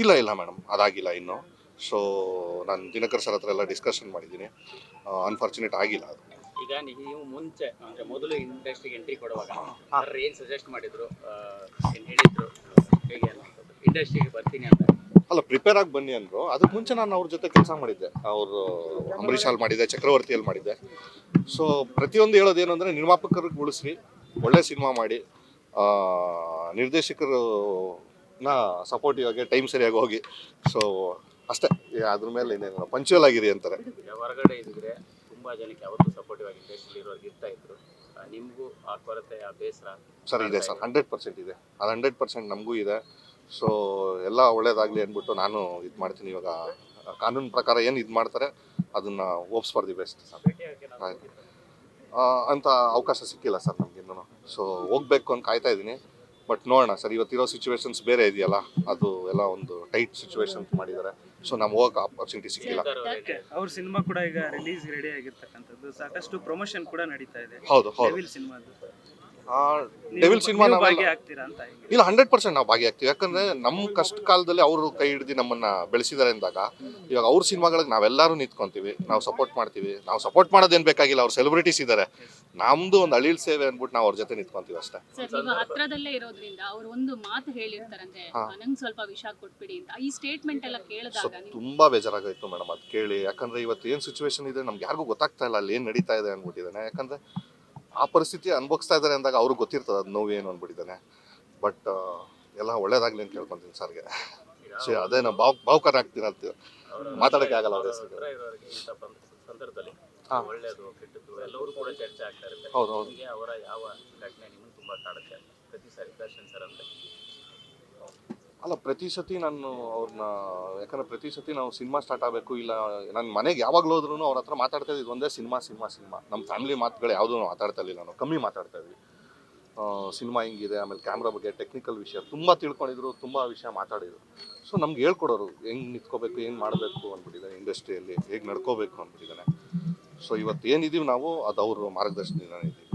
ಇಲ್ಲ ಇಲ್ಲ ಮೇಡಮ್, ಅದಾಗಿಲ್ಲ ಇನ್ನು. ಸೊ ನಾನು ದಿನಕರ್ ಸರ್ ಹತ್ರ ಎಲ್ಲ ಡಿಸ್ಕಷನ್ ಮಾಡಿದ್ದೀನಿ. ಅನ್ಫಾರ್ಚುನೇಟ್ ಆಗಿಲ್ಲ ಅದು. ಈಗ ನೀವು ಮುಂಚೆ ಅಂದರೆ ಮೊದಲು ಇಂಡಸ್ಟ್ರಿಗೆ ಎಂಟ್ರಿ ಕೊಡುವಾಗ ಸರ್ ಏನು ಸಜೆಸ್ಟ್ ಮಾಡಿದ್ರು, ಏನು ಹೇಳಿದ್ರು, ಹೇಗೆ ಅನ್ನೋದು ಇಂಡಸ್ಟ್ರಿಗೆ ಬರ್ತೀನಿ ಅಂತ? ಅಲ್ಲ, ಪ್ರಿಪೇರ್ ಆಗಿ ಬನ್ನಿ ಅಂದರು. ಅದಕ್ಕೆ ಮುಂಚೆ ನಾನು ಅವ್ರ ಜೊತೆ ಕೆಲಸ ಮಾಡಿದ್ದೆ. ಅವರು ಅಂಬರೀಷಲ್ಲಿ ಮಾಡಿದ್ದೆ, ಚಕ್ರವರ್ತಿಯಲ್ಲಿ ಮಾಡಿದ್ದೆ. ಸೊ ಪ್ರತಿಯೊಂದು ಹೇಳೋದೇನು ಅಂದರೆ, ನಿರ್ಮಾಪಕರಿಗೆ ಉಳಿಸ್ರಿ, ಒಳ್ಳೆ ಸಿನಿಮಾ ಮಾಡಿ, ನಿರ್ದೇಶಕರನ್ನ ಸಪೋರ್ಟಿವ್ ಆಗಿ ಟೈಮ್ ಸರಿಯಾಗಿ ಹೋಗಿ. ಸೊ ಅಷ್ಟೇ, ಅದ್ರ ಮೇಲೆ ಇನ್ನೇನು ಪಂಚುವಲ್ ಆಗಿರಿ ಅಂತಾರೆ. ಹೊರಗಡೆ ಇದ್ದರೆ ತುಂಬ ಜನಕ್ಕೆ ಯಾವತ್ತೂ ಸಪೋರ್ಟಿವ್ ಆಗಿ ಇಂಡಸ್ಟ್ರಿಯಲ್ಲಿ ಇರೋರಿಗೆ ಇರ್ತಾ ಇದ್ರು. ನಿಮಗೂ ಆ ಕೊರತೆ, ಆ ಬೇಸರ ಸರ್ ಇದೆ ಸರ್, 100% ಇದೆ. ಅದು 100% ನಮಗೂ ಇದೆ. ಸೊ ಎಲ್ಲ ಒಳ್ಳೇದಾಗಲಿ ಅಂದ್ಬಿಟ್ಟು ನಾನು ಇದು ಮಾಡ್ತೀನಿ. ಇವಾಗ ಕಾನೂನು ಪ್ರಕಾರ ಏನು ಇದು ಮಾಡ್ತಾರೆ ಅದನ್ನು OOPS for the best sir. ಅಂತ ಅವಕಾಶ ಸಿಕ್ಕಿಲ್ಲ ಸರ್ ನಮಗಿನ್ನೂ. ಸೊ ಹೋಗ್ಬೇಕು ಅಂತ ಕಾಯ್ತಾ ಇದ್ದೀನಿ. ಬಟ್ ನೋಡೋಣ ಸರ್, ಇವತ್ತಿರೋ ಸಿಚುವೇಶನ್ಸ್ ಬೇರೆ ಇದೆಯಲ್ಲ, ಅದು ಎಲ್ಲ ಒಂದು ಟೈಟ್ ಸಿಚುವೇಶನ್ಸ್ ಮಾಡಿದ್ದಾರೆ. ಸೊ ನಮ್ಗೆ ಹೋಗಕ್ಕೆ ಆಪರ್ಚುನಿಟಿ ಸಿಕ್ಕಿಲ್ಲ. ಅವ್ರ ಸಿನಿಮಾ ಕೂಡ ಈಗ ರಿಲೀಸ್ ರೆಡಿ ಆಗಿರ್ತಕ್ಕಂಥದ್ದು, ಸಾಕಷ್ಟು ಪ್ರಮೋಷನ್ ಕೂಡ ನಡೀತಾ ಇದೆ. ಹೌದು ಹೌದು. ಡೆವಿಲ್ ಸಿನಿಮಾದು ಡೆವಿಲ್ ಸಿನಿಮಾ ಭಾಗಿ ಆಗ್ತೀರಾ ಅಂತ? ಇಲ್ಲ, 100% ನಾವು ಭಾಗಿಯಾಗ್ತೀವಿ. ಯಾಕಂದರೆ ನಮ್ಮ ಕಷ್ಟ ಕಾಲದಲ್ಲಿ ಅವರು ಕೈ ಹಿಡಿದು ನಮ್ಮನ್ನು ಬೆಳೆಸಿದ್ದಾರೆ ಅಂದಾಗ, ಇವಾಗ ಅವ್ರ ಸಿನಿಮಾಗಳಿಗೆ ನಾವೆಲ್ಲರೂ ನಿಂತ್ಕೊತೀವಿ, ನಾವು ಸಪೋರ್ಟ್ ಮಾಡ್ತೀವಿ. ನಾವು ಸಪೋರ್ಟ್ ಮಾಡೋದೇನು ಬೇಕಾಗಿಲ್ಲ, ಅವ್ರು ಸೆಲೆಬ್ರಿಟೀಸ್ ಇದ್ದಾರೆ. ನಮ್ಮದು ಒಂದು ಅಳಿಲ್ ಸೇವೆ ಅಂದ್ಬಿಟ್ಟು ನಾವು ಅವ್ರ ಜೊತೆ ನಿಂತ್ಕೊತೀವಿ ಅಷ್ಟೇ. ಸರ್, ನೀವು ಹತ್ರದಲ್ಲೇ ಇರೋದ್ರಿಂದ ಅವ್ರು ಒಂದು ಮಾತು ಹೇಳಿರ್ತಾರಂತೆ, ನಂಗೆ ಸ್ವಲ್ಪ ವಿಷ ಕೊಟ್ಬಿಡಿ ಅಂತ. ಈ ಸ್ಟೇಟ್ಮೆಂಟ್ ಎಲ್ಲ ಕೇಳಿದಾಗ ತುಂಬ ಬೇಜಾರಾಗೋಯ್ತು ಮೇಡಮ್ ಅದು ಕೇಳಿ. ಯಾಕಂದರೆ ಇವತ್ತು ಏನು ಸಿಚುವೇಶನ್ ಇದೆ ನಮ್ಗೆ ಯಾರಿಗೂ ಗೊತ್ತಾಗ್ತಾ ಇಲ್ಲ, ಅಲ್ಲಿ ಏನು ನಡೀತಾ ಇದೆ ಅಂದ್ಬಿಟ್ಟಿದ್ದಾನೆ. ಯಾಕಂದರೆ ಆ ಪರಿಸ್ಥಿತಿ ಅನುಭವಿಸ್ತಾ ಇದ್ದಾರೆ ಅಂದಾಗ ಅವ್ರಿಗೆ ಗೊತ್ತಿರ್ತದೆ ಅದು ನೋವೇನು ಅಂದ್ಬಿಟ್ಟಿದ್ದಾನೆ. ಬಟ್ ಎಲ್ಲ ಒಳ್ಳೇದಾಗಲಿ ಅಂತ ಕೇಳ್ಕೊತೀನಿ ಸರ್ಗೆ. ಸೊ ಅದೇ ನಾವು ಭಾವುಕರ ಆಗ್ತೀನಿ ಅಂತ ಮಾತಾಡೋಕ್ಕೆ ಆಗಲ್ಲ ಅವ್ರ ಹೆಸರು. ಸಂದರ್ಭದಲ್ಲಿ ಒಳ್ಳೆಯದು ಕೆಟ್ಟದ್ದು ಎಲ್ಲರೂ ಕೂಡ ಚರ್ಚೆ ಆಗ್ತಾ ಇರುತ್ತೆ. ಹೌದು ಹೌದು. ಅವರ ಯಾವ ಘಟನೆ ನಿಮ್ಮನ್ನು ತುಂಬ ಕಾಡುತ್ತೆ ಪ್ರತಿ ಸಾರಿ ದರ್ಶನ್ ಸರ್ ಅಂತ? ಅಲ್ಲ, ಪ್ರತಿ ಸತಿ ನಾನು ಅವ್ರನ್ನ, ಯಾಕಂದರೆ ಪ್ರತಿ ಸತಿ ನಾವು ಸಿನಿಮಾ ಸ್ಟಾರ್ಟ್ ಆಗಬೇಕು, ಇಲ್ಲ ನನ್ನ ಮನೆಗೆ ಯಾವಾಗಲೂ ಹೋದ್ರೂ ಅವ್ರ ಹತ್ರ ಮಾತಾಡ್ತಾ ಇದ್ದಿದ್ದು ಒಂದೇ ಸಿನಿಮಾ. ನಮ್ಮ ಫ್ಯಾಮಿಲಿ ಮಾತುಗಳು ಯಾವುದೂ ಮಾತಾಡ್ತಾ ಇರಲಿಲ್ಲ, ನಾವು ಕಮ್ಮಿ ಮಾತಾಡ್ತಾ ಇದ್ವಿ. ಸಿನಿಮಾ ಹಿಂಗಿದೆ, ಆಮೇಲೆ ಕ್ಯಾಮ್ರಾ ಬಗ್ಗೆ ಟೆಕ್ನಿಕಲ್ ವಿಷಯ ತುಂಬ ತಿಳ್ಕೊಂಡಿದ್ರು, ತುಂಬ ವಿಷಯ ಮಾತಾಡಿದ್ರು. ಸೊ ನಮ್ಗೆ ಹೇಳ್ಕೊಡೋರು ಹೆಂಗೆ ನಿಂತ್ಕೋಬೇಕು, ಏನು ಮಾಡಬೇಕು ಅಂದ್ಬಿಟ್ಟಿದ್ದಾನೆ, ಇಂಡಸ್ಟ್ರಿಯಲ್ಲಿ ಹೇಗೆ ನಡ್ಕೋಬೇಕು ಅಂದ್ಬಿಟ್ಟಿದ್ದಾನೆ. ಸೊ ಇವತ್ತು ಏನಿದ್ದೀವಿ ನಾವು, ಅದು ಅವರು ಮಾರ್ಗದರ್ಶನದಿಂದ ಇದ್ದೀವಿ.